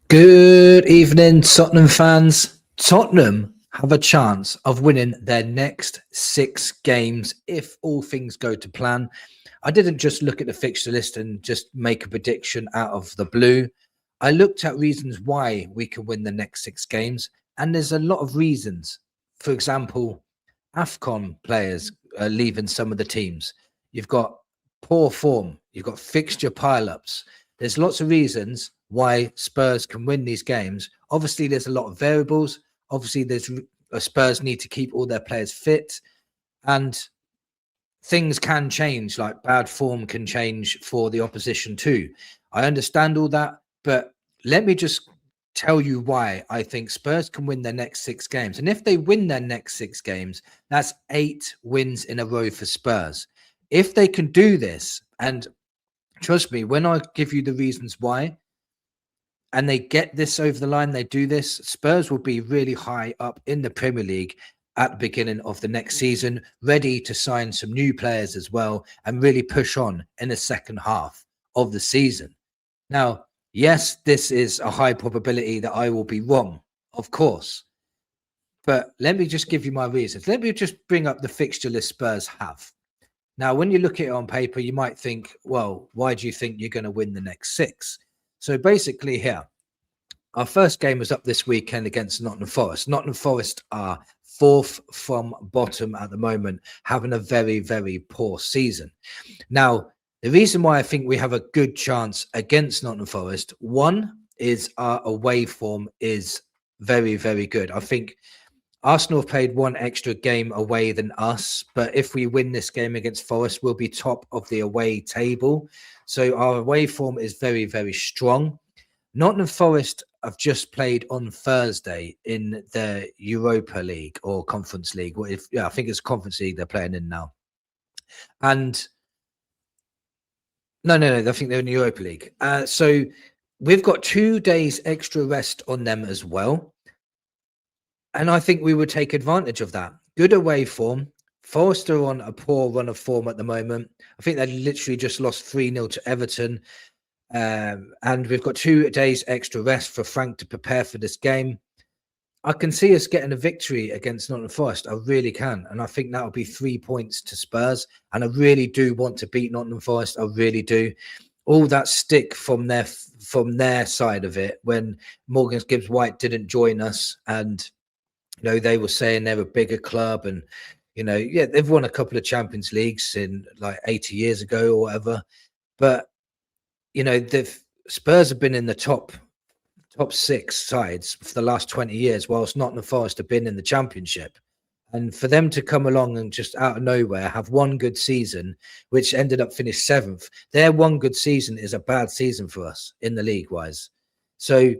Good evening, Tottenham fans. Tottenham have a chance of winning their next 6 games if all things go to plan. I didn't just look at the fixture list and just make a prediction out of the blue. I looked at reasons why we can win the next 6 games, and there's a lot of reasons. For example, AFCON players are leaving some of the teams. You've got poor form, you've got fixture pile-ups. There's lots of reasons why Spurs can win these games. Obviously, there's a lot of variables. Obviously, there's Spurs need to keep all their players fit, and things can change. Like bad form can change for the opposition too. I understand all that, but let me just tell you why I think Spurs can win their next 6 games. And if they win their next 6 games, that's 8 wins in a row for Spurs. If they can do this, and trust me, when I give you the reasons why, and they get this over the line, they do this, Spurs will be really high up in the Premier League at the beginning of the next season, ready to sign some new players as well and really push on in the second half of the season. Now, yes, this is a high probability that I will be wrong, of course. But let me just give you my reasons. Let me just bring up the fixture list Spurs have. Now, when you look at it on paper, you might think, well, why do you think you're going to win the next 6? So basically here, our first game was up this weekend against Nottingham Forest. Nottingham Forest are 4th from bottom at the moment, having a very, very poor season. Now, the reason why I think we have a good chance against Nottingham Forest, one is our away form is very, very good. I think Arsenal have played one extra game away than us, but if we win this game against Forest, we'll be top of the away table. So our away form is very, very strong. Nottingham Forest have just played on Thursday in the Europa League or Conference League. I think it's Conference League they're playing in now. And no, I think they're in the Europa League. So we've got 2 days extra rest on them as well. And I think we would take advantage of that. Good away form. Forest are on a poor run of form at the moment. I think they literally just lost 3-0 to Everton. And we've got 2 days extra rest for Frank to prepare for this game. I can see us getting a victory against Nottingham Forest. I really can. And I think that'll be 3 points to Spurs. And I really do want to beat Nottingham Forest. I really do. All that stick from their side of it when Morgan Gibbs-White didn't join us, and they were saying they're a bigger club, and they've won a couple of Champions Leagues in like 80 years ago or whatever. But the Spurs have been in the top 6 sides for the last 20 years, whilst Nottingham Forest have been in the Championship. And for them to come along and just out of nowhere have one good season, which ended up finished 7th, their one good season is a bad season for us in the league-wise. So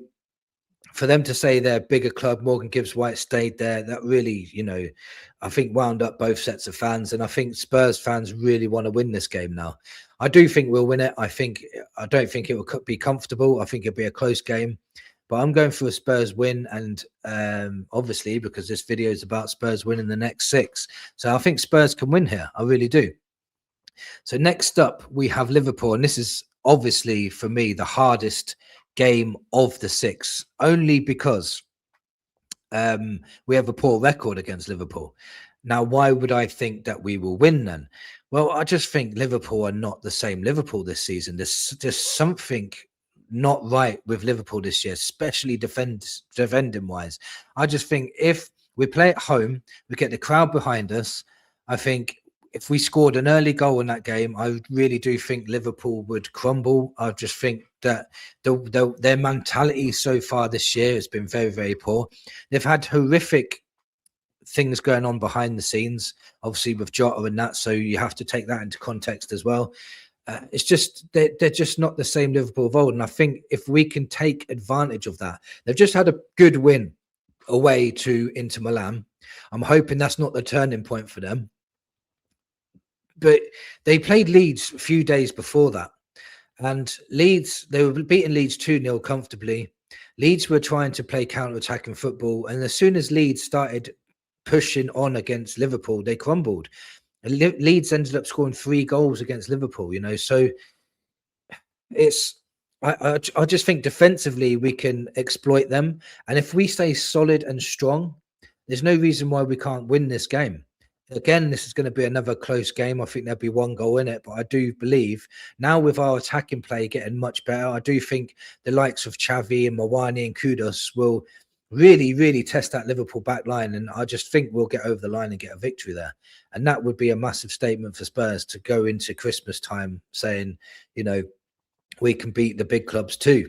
for them to say they're a bigger club, Morgan Gibbs-White stayed there, that really, I think wound up both sets of fans. And I think Spurs fans really want to win this game now. I do think we'll win it. I don't think it will be comfortable. I think it'll be a close game. But I'm going for a Spurs win, and obviously because this video is about Spurs winning the next 6. So I think Spurs can win here. I really do. So next up, we have Liverpool. And this is obviously, for me, the hardest game of the 6, only because we have a poor record against Liverpool. Now, why would I think that we will win then? Well, I just think Liverpool are not the same Liverpool this season. There's just something not right with Liverpool this year, especially defending wise. I just think if we play at home, we get the crowd behind us. I think if we scored an early goal in that game, I really do think Liverpool would crumble. I just think that their mentality so far this year has been very, very poor. They've had horrific things going on behind the scenes, obviously with Jota and that, so you have to take that into context as well. It's just they're just not the same Liverpool of old, and I think if we can take advantage of that, they've just had a good win away to Inter Milan. I'm hoping that's not the turning point for them, but they played Leeds a few days before that, and Leeds, they were beating Leeds 2-0 comfortably. Leeds were trying to play counter-attacking football, and as soon as Leeds started pushing on against Liverpool, they crumbled. And Leeds ended up scoring 3 goals against Liverpool, so I just think defensively we can exploit them, and if we stay solid and strong, there's no reason why we can't win this game. Again, this is going to be another close game. I think there'll be one goal in it, but I do believe now with our attacking play getting much better, I do think the likes of Xavi and Mawani and Kudos will really, really test that Liverpool back line, and I just think we'll get over the line and get a victory there. And that would be a massive statement for Spurs to go into Christmas time saying, you know, we can beat the big clubs too.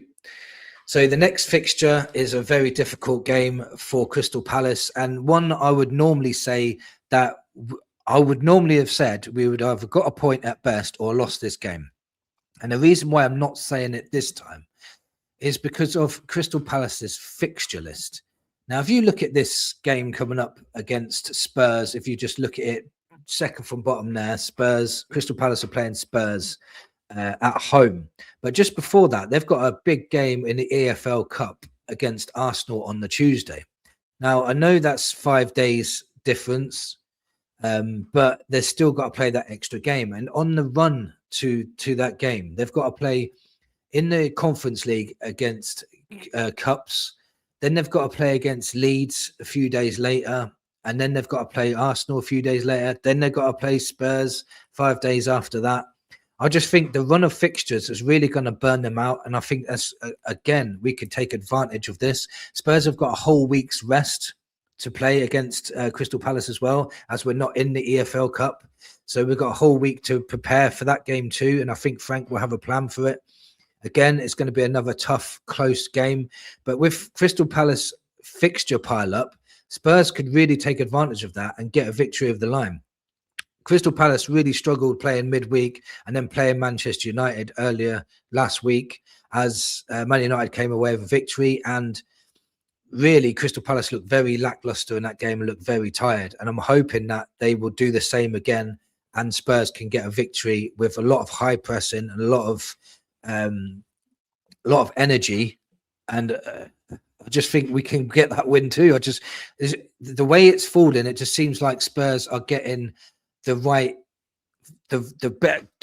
So the next fixture is a very difficult game for Crystal Palace, and one I would normally say that I would normally have said we would either got a point at best or lost this game. And the reason why I'm not saying it this time is because of Crystal Palace's fixture list. Now, if you look at this game coming up against Spurs, if you just look at it second from bottom there, Spurs, Crystal Palace are playing Spurs at home. But just before that, they've got a big game in the EFL Cup against Arsenal on the Tuesday. Now, I know that's 5 days difference, but they've still got to play that extra game. And on the run to that game, they've got to play in the Conference League against Cups. Then they've got to play against Leeds a few days later. And then they've got to play Arsenal a few days later. Then they've got to play Spurs 5 days after that. I just think the run of fixtures is really going to burn them out. And I think that's, again, we could take advantage of this. Spurs have got a whole week's rest to play against Crystal Palace as well, as we're not in the EFL Cup. So we've got a whole week to prepare for that game too. And I think Frank will have a plan for it. Again, it's going to be another tough, close game. But with Crystal Palace fixture pile up, Spurs could really take advantage of that and get a victory of the line. Crystal Palace really struggled playing midweek and then playing Manchester United earlier last week as Man United came away with a victory. And really, Crystal Palace looked very lackluster in that game and looked very tired. And I'm hoping that they will do the same again and Spurs can get a victory with a lot of high pressing and a lot of energy. And I just think we can get that win too. The way it's falling, it just seems like Spurs are getting the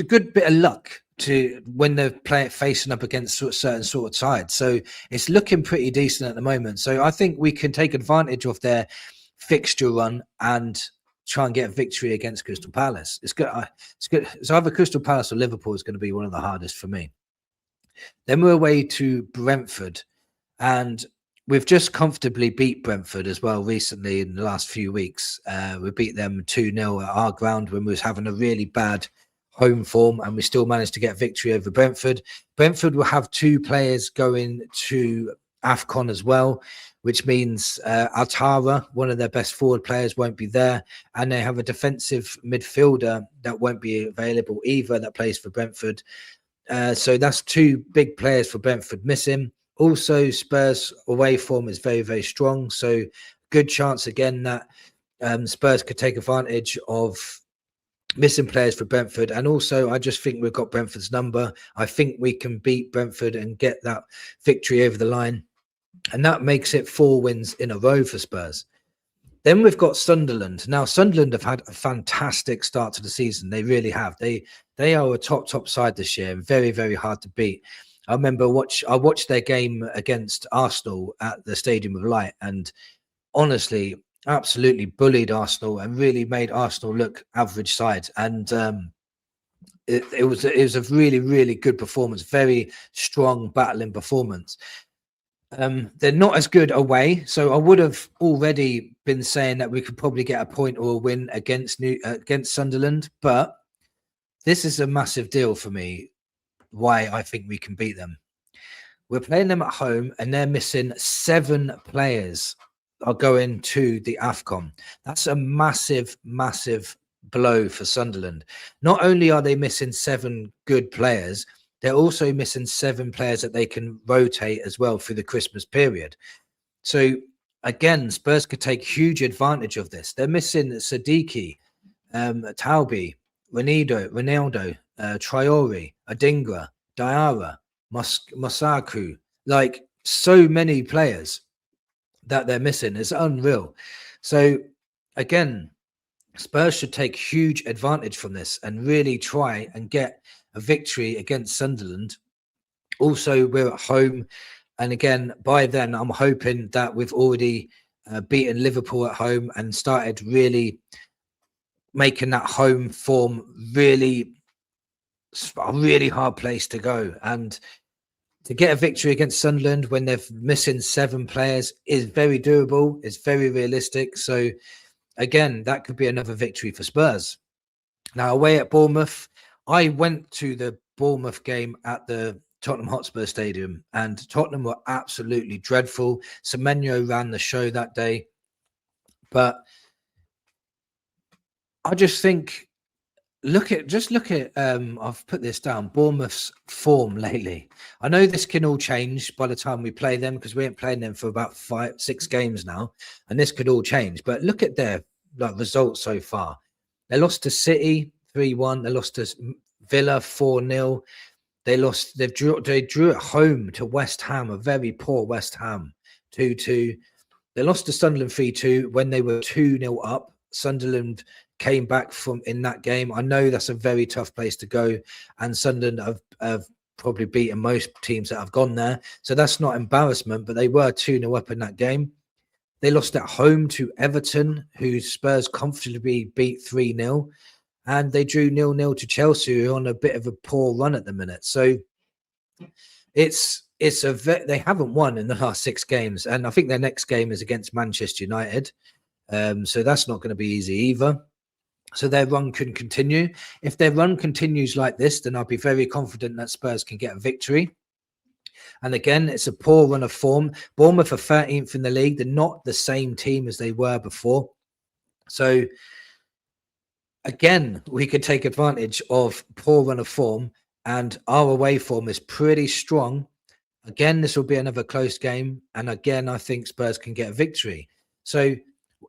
good bit of luck to when they're facing up against certain sort of sides. So it's looking pretty decent at the moment. So I think we can take advantage of their fixture run and try and get a victory against Crystal Palace. It's good. It's good. So either Crystal Palace or Liverpool is going to be one of the hardest for me. Then we're away to Brentford, and we've just comfortably beat Brentford as well recently in the last few weeks. We beat them 2-0 at our ground when we was having a really bad home form, and we still managed to get victory over Brentford. Brentford will have 2 players going to AFCON as well, which means Altara, one of their best forward players, won't be there. And they have a defensive midfielder that won't be available either that plays for Brentford. So that's 2 big players for Brentford missing. Also, Spurs away form is very, very strong. So good chance again that Spurs could take advantage of missing players for Brentford. And also, I just think we've got Brentford's number. I think we can beat Brentford and get that victory over the line. And that makes it 4 wins in a row for Spurs. Then we've got Sunderland. Now, Sunderland have had a fantastic start to the season. They really have. They are a top side this year and very, very hard to beat. I remember I watched their game against Arsenal at the Stadium of Light, and honestly, absolutely bullied Arsenal and really made Arsenal look average side. And it was a really, really good performance, very strong battling performance. They're not as good away, so I would have already been saying that we could probably get a point or a win against Sunderland, but this is a massive deal for me. Why I think we can beat them. We're playing them at home, and they're missing 7 players are going to the AFCON. That's a massive, massive blow for Sunderland. Not only are they missing 7 good players, they're also missing 7 players that they can rotate as well through the Christmas period. So again, Spurs could take huge advantage of this. They're missing Sadiki, Taubi, Ronaldo, Traore, Adingra, Diarra, Masaku, like so many players that they're missing. It's unreal. So again, Spurs should take huge advantage from this and really try and get a victory against Sunderland Also, we're at home. And again, by then, I'm hoping that we've already beaten Liverpool at home and started really making that home form really a really hard place to go. And to get a victory against Sunderland when they're missing 7 players is very doable. It's very realistic. So again, that could be another victory for Spurs. Now, away at Bournemouth, I went to the Bournemouth game at the Tottenham Hotspur Stadium, and Tottenham were absolutely dreadful. Semenyo ran the show that day. But I just think look at I've put this down, Bournemouth's form lately. I know this can all change by the time we play them, because we ain't playing them for about 5-6 games now, and this could all change. But look at their results so far. They lost to City 3-1, they lost to Villa 4-0. They drew at home to West Ham, a very poor West Ham, 2-2. They lost to Sunderland 3-2 when they were 2-0 up. Sunderland came back from in that game. I know that's a very tough place to go, and Sunderland have probably beaten most teams that have gone there. So that's not embarrassment, but they were 2-0 up in that game. They lost at home to Everton, who Spurs comfortably beat 3-0. And they drew 0-0 to Chelsea, who are on a bit of a poor run at the minute. So they haven't won in the last 6 games. And I think their next game is against Manchester United. So that's not going to be easy either. So their run can continue. If their run continues like this, then I'll be very confident that Spurs can get a victory. And again, it's a poor run of form. Bournemouth are 13th in the league. They're not the same team as they were before. So again, we could take advantage of poor run of form, and our away form is pretty strong. Again, this will be another close game. And again, I think Spurs can get a victory. So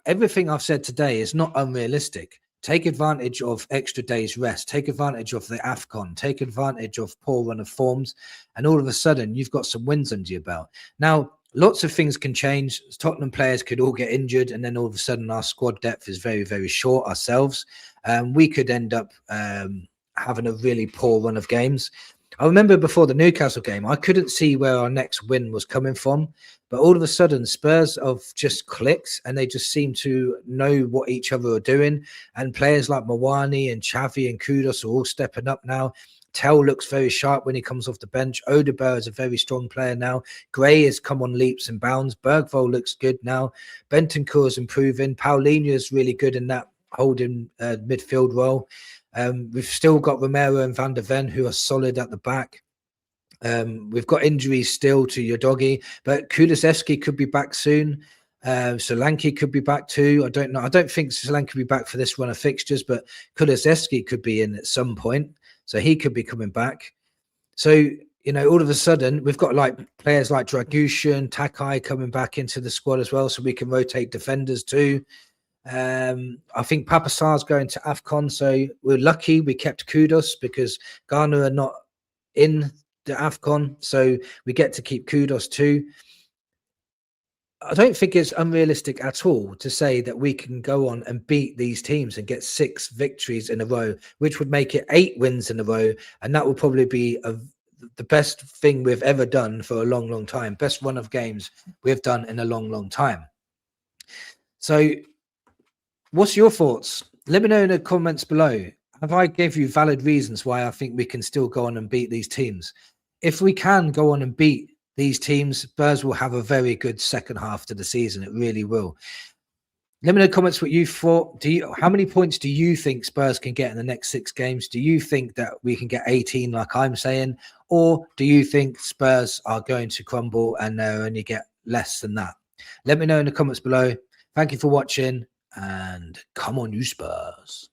everything I've said today is not unrealistic. Take advantage of extra days rest. Take advantage of the AFCON. Take advantage of poor run of forms. And all of a sudden, you've got some wins under your belt. Now, lots of things can change. Tottenham players could all get injured, and then all of a sudden our squad depth is very, very short ourselves. We could end up having a really poor run of games. I remember before the Newcastle game, I couldn't see where our next win was coming from. But all of a sudden, Spurs have just clicked, and they just seem to know what each other are doing. And players like Mawani and Xavi and Kudus are all stepping up now. Tell looks very sharp when he comes off the bench. Odegaard is a very strong player now. Gray has come on leaps and bounds. Bergvall looks good now. Bentancur is improving. Paulinho is really good in that holding midfield role. We've still got Romero and Van der Ven, who are solid at the back. We've got injuries still to your doggy, but Kulusevski could be back soon. Solanke could be back too. I don't know. I don't think Solanke will be back for this run of fixtures, but Kulusevski could be in at some point. So he could be coming back. So, all of a sudden, we've got like players like Dragushin, Takai coming back into the squad as well. So we can rotate defenders too. I think Papasar's going to AFCON. So we're lucky we kept Kudus, because Ghana are not in the AFCON. So we get to keep Kudus too. I don't think it's unrealistic at all to say that we can go on and beat these teams and get 6 victories in a row, which would make it 8 wins in a row. And that will probably be the best thing we've ever done for a long, long time. Best run of games we've done in a long, long time. So what's your thoughts? Let me know in the comments below. Have I gave you valid reasons why I think we can still go on and beat these teams? If we can go on and beat these teams, Spurs will have a very good second half to the season. It really will. Let me know in the comments what you thought. How many points do you think Spurs can get in the next 6 games? Do you think that we can get 18 like I'm saying? Or do you think Spurs are going to crumble and they'll only get less than that? Let me know in the comments below. Thank you for watching, and come on, you Spurs.